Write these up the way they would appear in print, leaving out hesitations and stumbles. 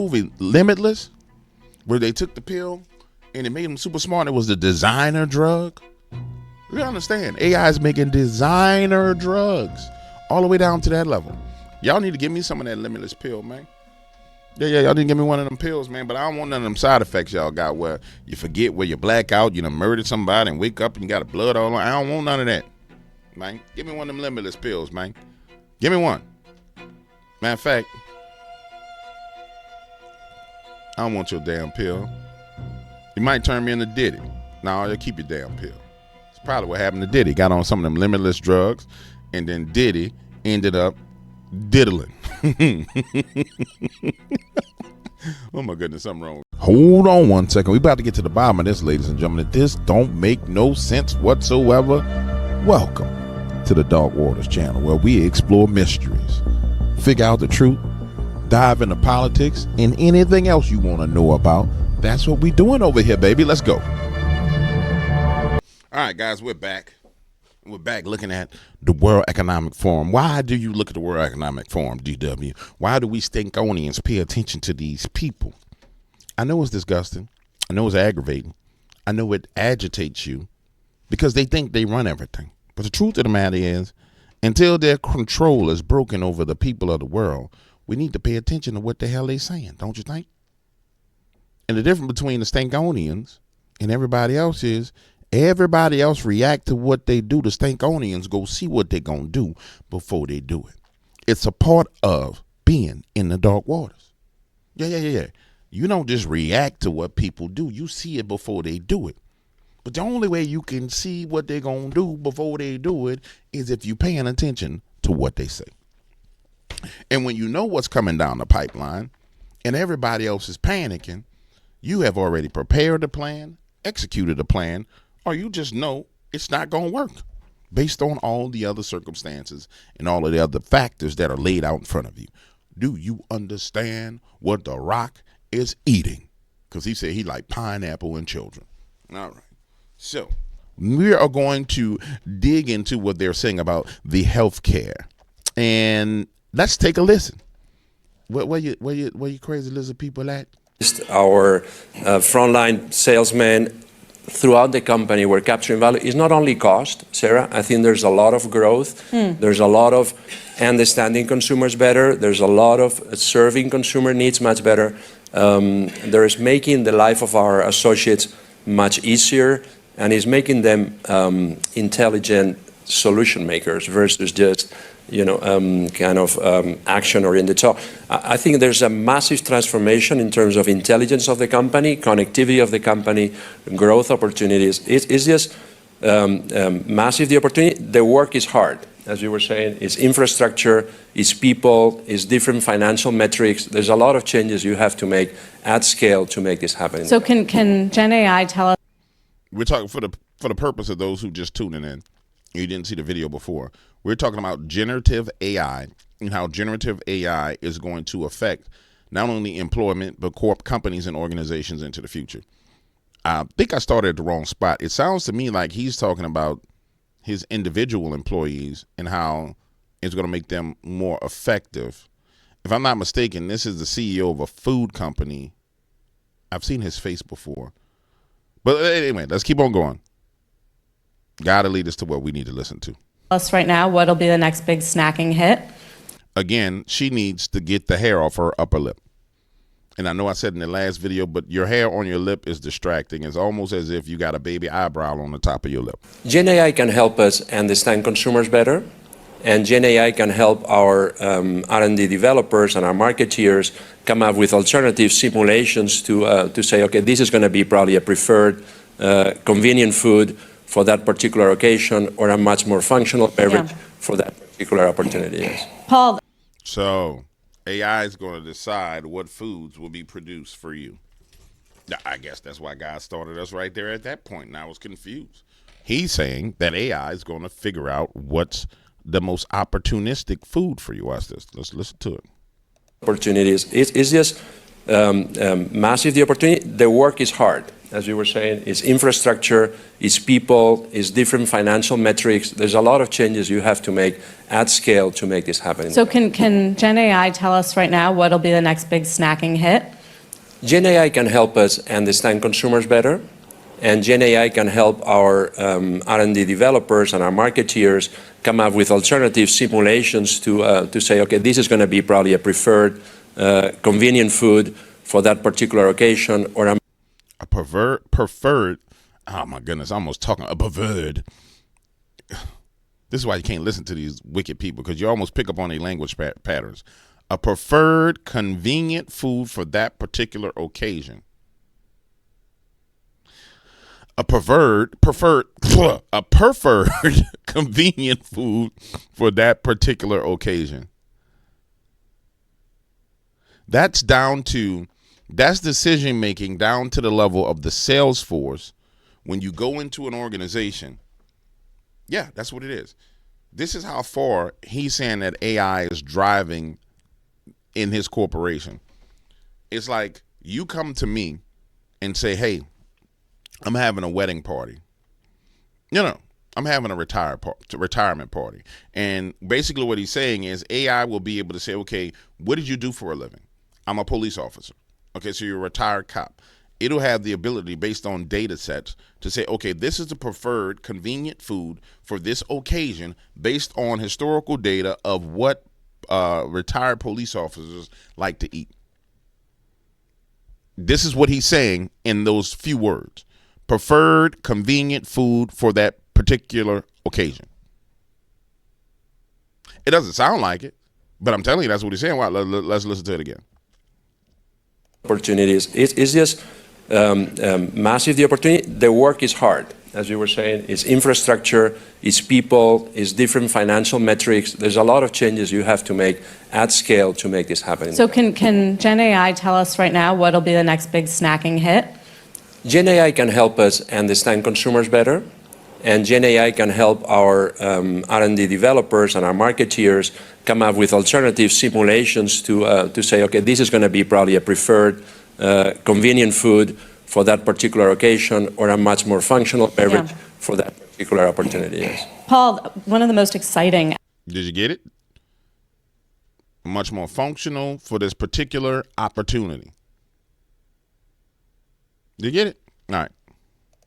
movie Limitless, where they took the pill and it made them super smart. It was the designer drug. You understand? AI is making designer drugs all the way down to that level. Y'all need to give me some of that Limitless pill, man. Yeah, y'all need to give me one of them pills, man. But I don't want none of them side effects y'all got where you forget where you black out, you done murdered somebody and wake up and you got a blood all on. I don't want none of that, man. Give me one of them Limitless pills, man. Give me one. Matter of fact, I don't want your damn pill. You might turn me into Diddy. No, you keep your damn pill. It's probably what happened to Diddy. Got on some of them Limitless drugs, and then Diddy ended up diddling. Oh my goodness, something wrong. Hold on one second. We about to get to the bottom of this, ladies and gentlemen. This don't make no sense whatsoever. Welcome to the Dark Waters channel, where we explore mysteries, figure out the truth, dive into politics, and anything else you want to know about. That's what we doing over here, baby. Let's go. All right, guys, we're back. We're back looking at the World Economic Forum. Why do you look at the World Economic Forum, DW? Why do we Stinkonians pay attention to these people? I know it's disgusting. I know it's aggravating. I know it agitates you because they think they run everything. But the truth of the matter is, until their control is broken over the people of the world, we need to pay attention to what the hell they're saying, don't you think? And the difference between the Stinkonians and everybody else is everybody else react to what they do. The Stinkonians go see what they're going to do before they do it. It's a part of being in the dark waters. Yeah. You don't just react to what people do. You see it before they do it. But the only way you can see what they're going to do before they do it is if you're paying attention to what they say. And when you know what's coming down the pipeline and everybody else is panicking, you have already prepared a plan, executed a plan, or you just know it's not going to work based on all the other circumstances and all of the other factors that are laid out in front of you. Do you understand what The Rock is eating? Because he said he like pineapple and children. All right. So we are going to dig into what they're saying about the health care. And let's take a listen. Where you crazy lizard people at? Our frontline salesmen throughout the company, we're capturing value. It's not only cost, Sarah. I think there's a lot of growth. There's a lot of understanding consumers better. There's a lot of serving consumer needs much better. There is making the life of our associates much easier, and is making them intelligent solution makers versus just action-oriented. So I think there's a massive transformation in terms of intelligence of the company, connectivity of the company, growth opportunities. It's just massive, the opportunity. The work is hard, as you were saying. It's infrastructure, it's people, it's different financial metrics. There's a lot of changes you have to make at scale to make this happen. So can Gen AI tell us? We're talking for the purpose of those who just tuning in. You didn't see the video before. We're talking about generative AI and how generative AI is going to affect not only employment, but companies and organizations into the future. I think I started at the wrong spot. It sounds to me like he's talking about his individual employees and how it's going to make them more effective. If I'm not mistaken, this is the CEO of a food company. I've seen his face before. But anyway, let's keep on going. Got to lead us to what we need to listen to. Us right now, what'll be the next big snacking hit? Again, she needs to get the hair off her upper lip. And I know I said in the last video, but your hair on your lip is distracting. It's almost as if you got a baby eyebrow on the top of your lip. Gen AI can help us understand consumers better, and Gen AI can help our R&D developers and our marketeers come up with alternative simulations to say, okay, this is going to be probably a preferred convenient food for that particular occasion, or a much more functional beverage for that particular opportunity. Yes. Paul. So AI is going to decide what foods will be produced for you. I guess that's why God started us right there at that point, and I was confused. He's saying that AI is going to figure out what's the most opportunistic food for you. Watch this. Let's listen to it. Opportunities. It's just massive, the opportunity. The work is hard. As you were saying, it's infrastructure, it's people, it's different financial metrics. There's a lot of changes you have to make at scale to make this happen. So can Gen AI tell us right now what'll be the next big snacking hit? Gen AI can help us understand consumers better, and Gen AI can help our R&D developers and our marketeers come up with alternative simulations to say, okay, this is going to be probably a preferred, convenient food for that particular occasion, or A preferred. Oh my goodness, I almost talking a pervert. This is why you can't listen to these wicked people, because you almost pick up on their language patterns. A preferred, convenient food for that particular occasion. A preferred, convenient food for that particular occasion. That's decision making down to the level of the sales force. When you go into an organization, yeah, that's what it is. This is how far he's saying that AI is driving in his corporation. It's like you come to me and say, hey, I'm having a wedding party. I'm having a retirement party. And basically what he's saying is AI will be able to say, okay, what did you do for a living? I'm a police officer. Okay, so you're a retired cop. It'll have the ability, based on data sets, to say, okay, this is the preferred convenient food for this occasion based on historical data of what retired police officers like to eat. This is what he's saying in those few words. Preferred convenient food for that particular occasion. It doesn't sound like it, but I'm telling you, that's what he's saying. Well, let's listen to it again. opportunities. It's just massive, the opportunity. The work is hard, as you were saying. It's infrastructure, it's people, it's different financial metrics. There's a lot of changes you have to make at scale to make this happen. So can Gen AI tell us right now what'll be the next big snacking hit? Gen AI can help us understand consumers better, and Gen AI can help our R&D developers and our marketeers come up with alternative simulations to say, okay, this is going to be probably a preferred, convenient food for that particular occasion, or a much more functional beverage for that particular opportunity. Yes. Paul, one of the most exciting. Did you get it? Much more functional for this particular opportunity. Did you get it? All right.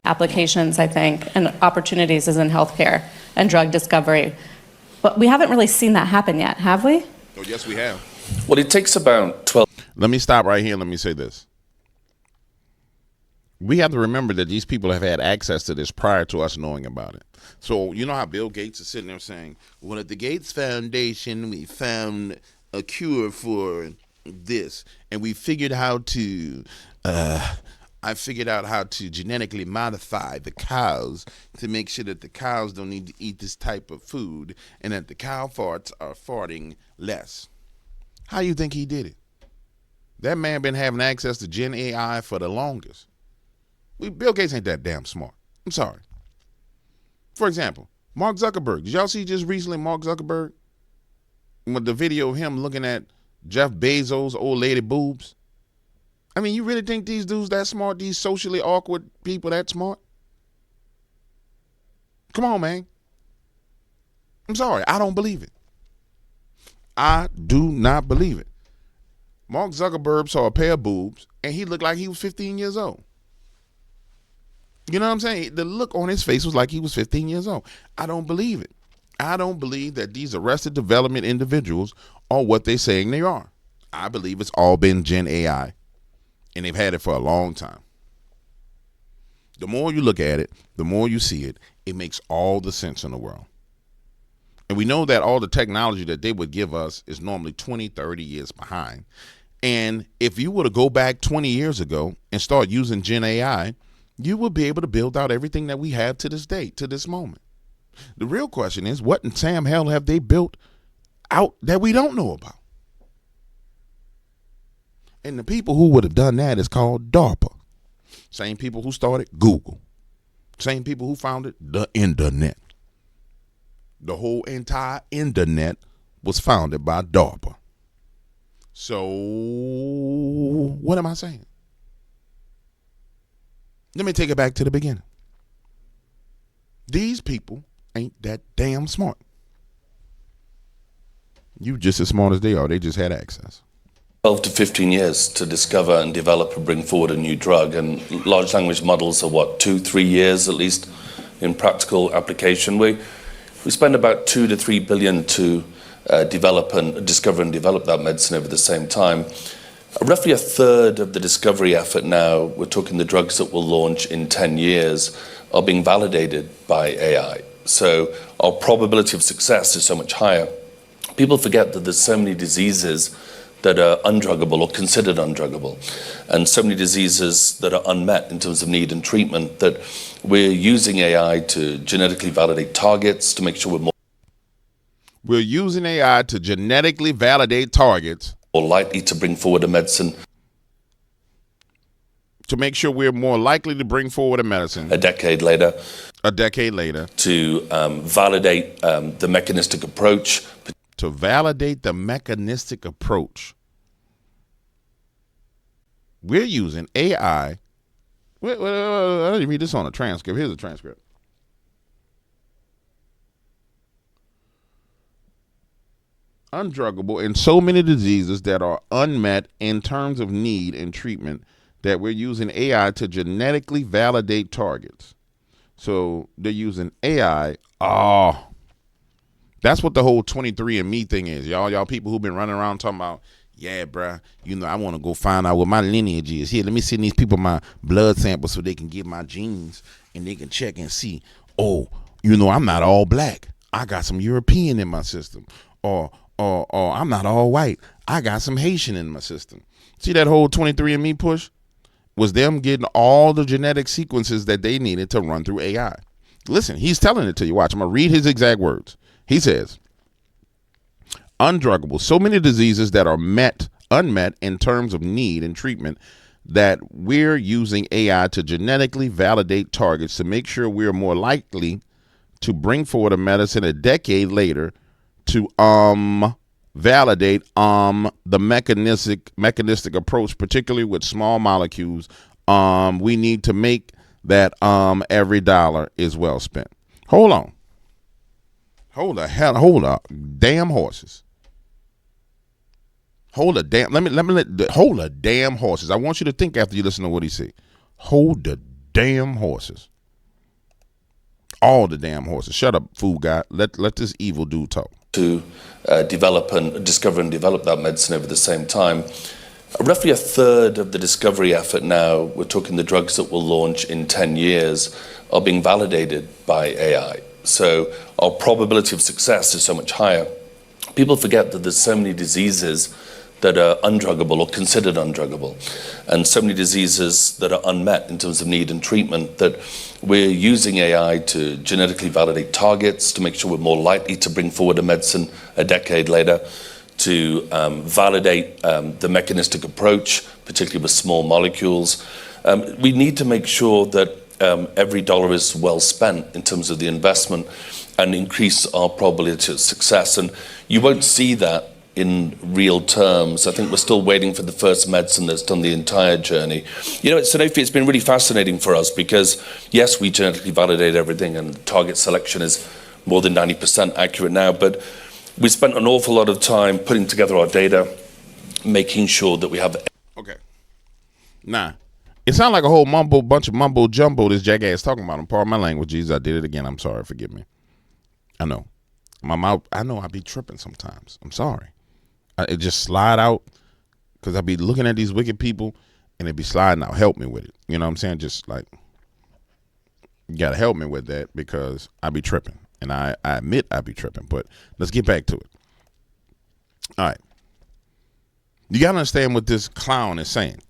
Applications, I think, and opportunities is in healthcare and drug discovery. But we haven't really seen that happen yet, have we? Oh, yes, we have. Well, it takes about 12. Let me stop right here and let me say this. We have to remember that these people have had access to this prior to us knowing about it. So you know how Bill Gates is sitting there saying, well, at the Gates Foundation, we found a cure for this, and we figured how to I figured out how to genetically modify the cows to make sure that the cows don't need to eat this type of food, and that the cow farts are farting less. How you think he did it? That man been having access to Gen AI for the longest. Bill Gates ain't that damn smart. I'm sorry. For example, Mark Zuckerberg. Did y'all see just recently Mark Zuckerberg? With the video of him looking at Jeff Bezos' old lady boobs? I mean, you really think these dudes that smart, these socially awkward people that smart? Come on, man. I'm sorry, I don't believe it. I do not believe it. Mark Zuckerberg saw a pair of boobs and he looked like he was 15 years old. You know what I'm saying? The look on his face was like he was 15 years old. I don't believe it. I don't believe that these arrested development individuals are what they're saying they are. I believe it's all been Gen AI. And they've had it for a long time. The more you look at it, the more you see it, it makes all the sense in the world. And we know that all the technology that they would give us is normally 20, 30 years behind. And if you were to go back 20 years ago and start using Gen AI, you will be able to build out everything that we have to this day, to this moment. The real question is, what in Sam hell have they built out that we don't know about? And the people who would have done that is called DARPA. Same people who started Google. Same people who founded the internet. The whole entire internet was founded by DARPA. So, what am I saying? Let me take it back to the beginning. These people ain't that damn smart. You just as smart as they are. They just had access. 12 to 15 years to discover and develop and bring forward a new drug. And large language models are what, 2-3 years at least in practical application. We spend about 2 to 3 billion to develop and discover and develop that medicine over the same time. Roughly a third of the discovery effort now, we're talking the drugs that will launch in 10 years, are being validated by AI. So our probability of success is so much higher. People forget that there's so many diseases that are undruggable or considered undruggable, and so many diseases that are unmet in terms of need and treatment, that we're using AI to genetically validate targets to make sure We're using AI to genetically validate targets more likely to bring forward a medicine to make sure we're more likely to bring forward a medicine a decade later, to validate the mechanistic approach. To validate the mechanistic approach. We're using AI. I didn't read this on a transcript. Here's a transcript. Undruggable in so many diseases that are unmet in terms of need and treatment that we're using AI to genetically validate targets. So they're using AI. Oh, that's what the whole 23andMe thing is. Y'all people who've been running around talking about, yeah, bruh, I want to go find out what my lineage is. Here, let me send these people my blood sample so they can get my genes and they can check and see, oh, I'm not all black. I got some European in my system. Or I'm not all white. I got some Haitian in my system. See that whole 23andMe push? Was them getting all the genetic sequences that they needed to run through AI. Listen, he's telling it to you. Watch, I'm going to read his exact words. He says, undruggable, so many diseases that are unmet in terms of need and treatment that we're using AI to genetically validate targets to make sure we're more likely to bring forward a medicine a decade later to validate the mechanistic approach, particularly with small molecules. We need to make that every dollar is well spent. Hold on. Hold up, damn horses. Hold a damn horses. I want you to think after you listen to what he say. Hold the damn horses. All the damn horses. Shut up, fool guy. Let this evil dude talk. To develop and discover and develop that medicine over the same time. Roughly a third of the discovery effort now, we're talking the drugs that will launch in 10 years, are being validated by AI. So our probability of success is so much higher. People forget that there's so many diseases that are undruggable or considered undruggable, and so many diseases that are unmet in terms of need and treatment, that we're using AI to genetically validate targets to make sure we're more likely to bring forward a medicine a decade later, to validate the mechanistic approach, particularly with small molecules. We need to make sure that every dollar is well spent in terms of the investment and increase our probability of success. And you won't see that in real terms. I think we're still waiting for the first medicine that's done the entire journey. Sanofi, it's been really fascinating for us because, yes, we genetically validate everything and target selection is more than 90% accurate now, but we spent an awful lot of time putting together our data, making sure that we have... Okay. Nah. It sounds like a whole bunch of mumbo jumbo this jackass talking about. Pardon my language, Jesus, I did it again. I'm sorry, forgive me. I know. My mouth, I know I be tripping sometimes. I'm sorry. It just slide out because I be looking at these wicked people and it be sliding out. Help me with it. You know what I'm saying? Just like, you got to help me with that because I be tripping. And I admit I be tripping, but let's get back to it. All right. You got to understand what this clown is saying.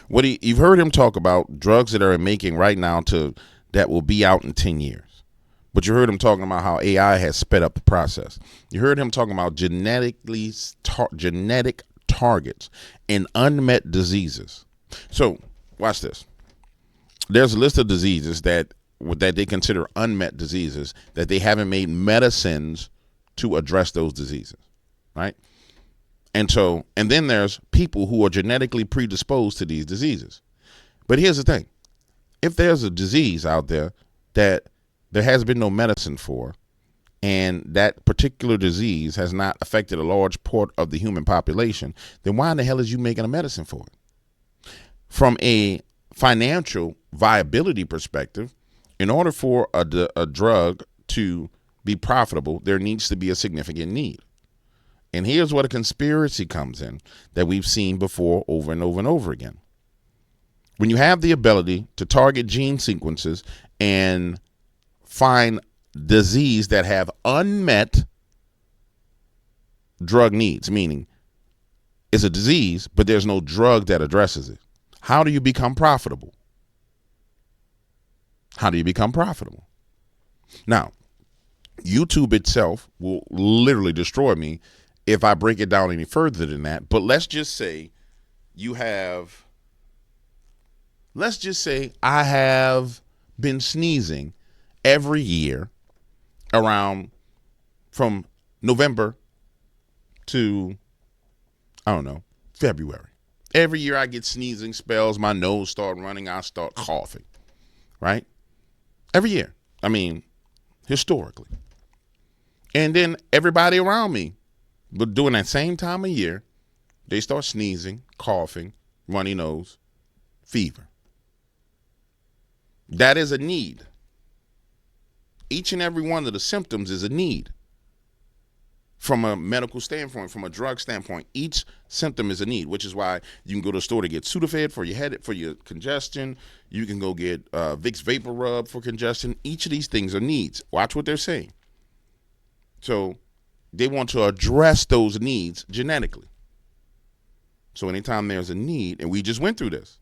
You've heard him talk about drugs that are making right now that will be out in 10 years. But you heard him talking about how AI has sped up the process. You heard him talking about genetic targets and unmet diseases. So watch this. There's a list of diseases that they consider unmet diseases that they haven't made medicines to address those diseases, right? And then there's people who are genetically predisposed to these diseases. But here's the thing. If there's a disease out there that there has been no medicine for, and that particular disease has not affected a large part of the human population, then why in the hell is you making a medicine for it? From a financial viability perspective, in order for a drug to be profitable, there needs to be a significant need. And here's where the conspiracy comes in that we've seen before over and over and over again. When you have the ability to target gene sequences and find disease that have unmet drug needs, meaning it's a disease, but there's no drug that addresses it, how do you become profitable? How do you become profitable? Now, YouTube itself will literally destroy me if I break it down any further than that. But let's just say I have been sneezing every year around from November to, I don't know, February. Every year I get sneezing spells, my nose start running, I start coughing, right? Every year. I mean, historically. And then everybody around me, but during that same time of year, they start sneezing, coughing, runny nose, fever. That is a need. Each and every one of the symptoms is a need. From a medical standpoint, from a drug standpoint, each symptom is a need, which is why you can go to the store to get Sudafed for your head, for your congestion. You can go get Vicks Vapor Rub for congestion. Each of these things are needs. Watch what they're saying. So they want to address those needs genetically. So anytime there's a need, and we just went through this,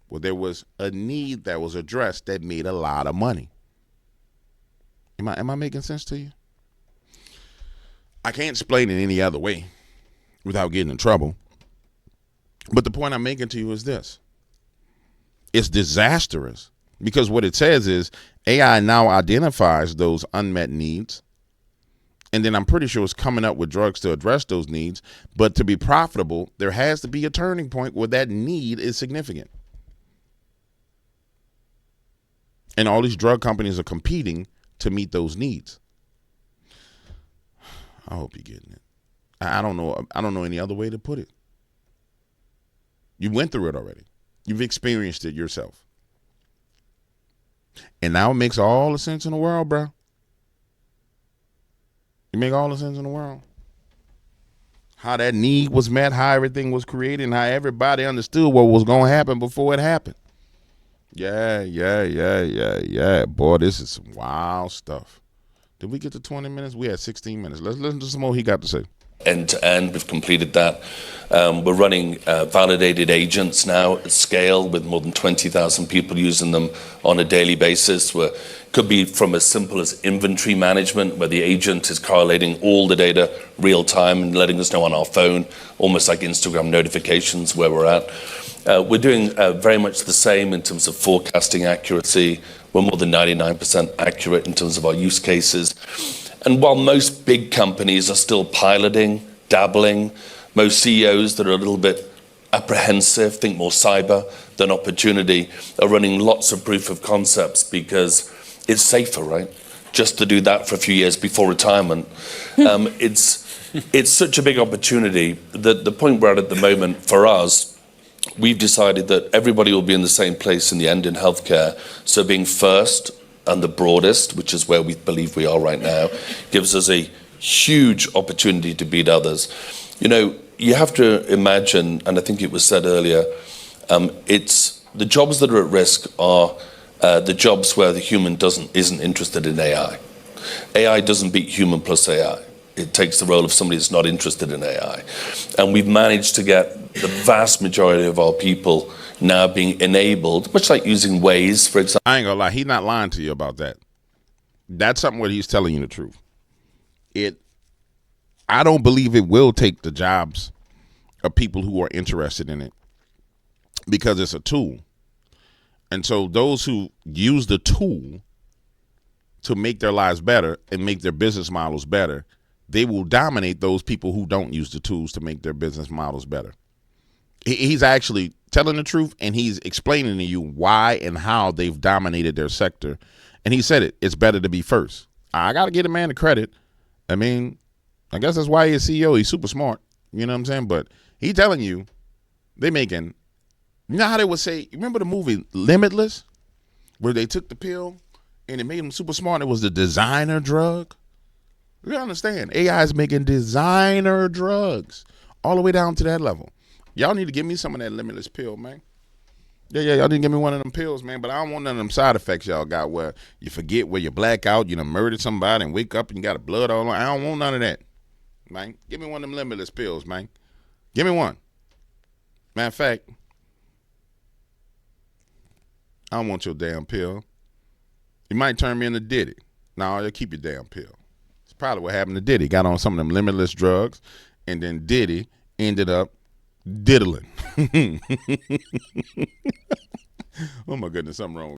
well, there was a need that was addressed that made a lot of money. Am I making sense to you? I can't explain it any other way without getting in trouble. But the point I'm making to you is this. It's disastrous because what it says is AI now identifies those unmet needs. And then I'm pretty sure it's coming up with drugs to address those needs. But to be profitable, there has to be a turning point where that need is significant. And all these drug companies are competing to meet those needs. I hope you're getting it. I don't know any other way to put it. You went through it already. You've experienced it yourself. And now it makes all the sense in the world, bro. It makes all the sense in the world. How that need was met, how everything was created, and how everybody understood what was going to happen before it happened. Yeah. Boy, this is some wild stuff. Did we get to 20 minutes? We had 16 minutes. Let's listen to some more he got to say. End to end, we've completed that. We're running validated agents now at scale with more than 20,000 people using them on a daily basis. Could be from as simple as inventory management, where the agent is correlating all the data real time and letting us know on our phone, almost like Instagram notifications where we're at. We're doing very much the same in terms of forecasting accuracy. We're more than 99% accurate in terms of our use cases. And while most big companies are still piloting, dabbling, most CEOs that are a little bit apprehensive, think more cyber than opportunity, are running lots of proof of concepts because it's safer, right? Just to do that for a few years before retirement. It's such a big opportunity that the point we're at the moment for us, we've decided that everybody will be in the same place in the end in healthcare. So being first and the broadest, which is where we believe we are right now, gives us a huge opportunity to beat others. You know, you have to imagine, and I think it was said earlier, it's the jobs that are at risk are the jobs where the human isn't interested in AI. AI doesn't beat human plus AI. It takes the role of somebody that's not interested in AI. And we've managed to get the vast majority of our people now being enabled, much like using Waze, for example. I ain't gonna lie, he's not lying to you about that. That's something where he's telling you the truth. I don't believe it will take the jobs of people who are interested in it because it's a tool. And so those who use the tool to make their lives better and make their business models better, they will dominate those people who don't use the tools to make their business models better. He's actually telling the truth, and he's explaining to you why and how they've dominated their sector. And he said it's better to be first. I got to give a man the credit. I mean, I guess that's why he's CEO. He's super smart. You know what I'm saying? But he telling you they making, you know how they would say, remember the movie Limitless? Where they took the pill and it made them super smart. It was the designer drug. You understand? AI is making designer drugs all the way down to that level. Y'all need to give me some of that limitless pill, man. Yeah, y'all need to give me one of them pills, man. But I don't want none of them side effects y'all got where you forget where you black out, you done murdered somebody and wake up and you got a blood all on. I don't want none of that, man. Give me one of them limitless pills, man. Give me one. Matter of fact, I don't want your damn pill. You might turn me into Diddy. No, you'll keep your damn pill. It's probably what happened to Diddy. Got on some of them limitless drugs, and then Diddy ended up diddling. Oh my goodness, something wrong.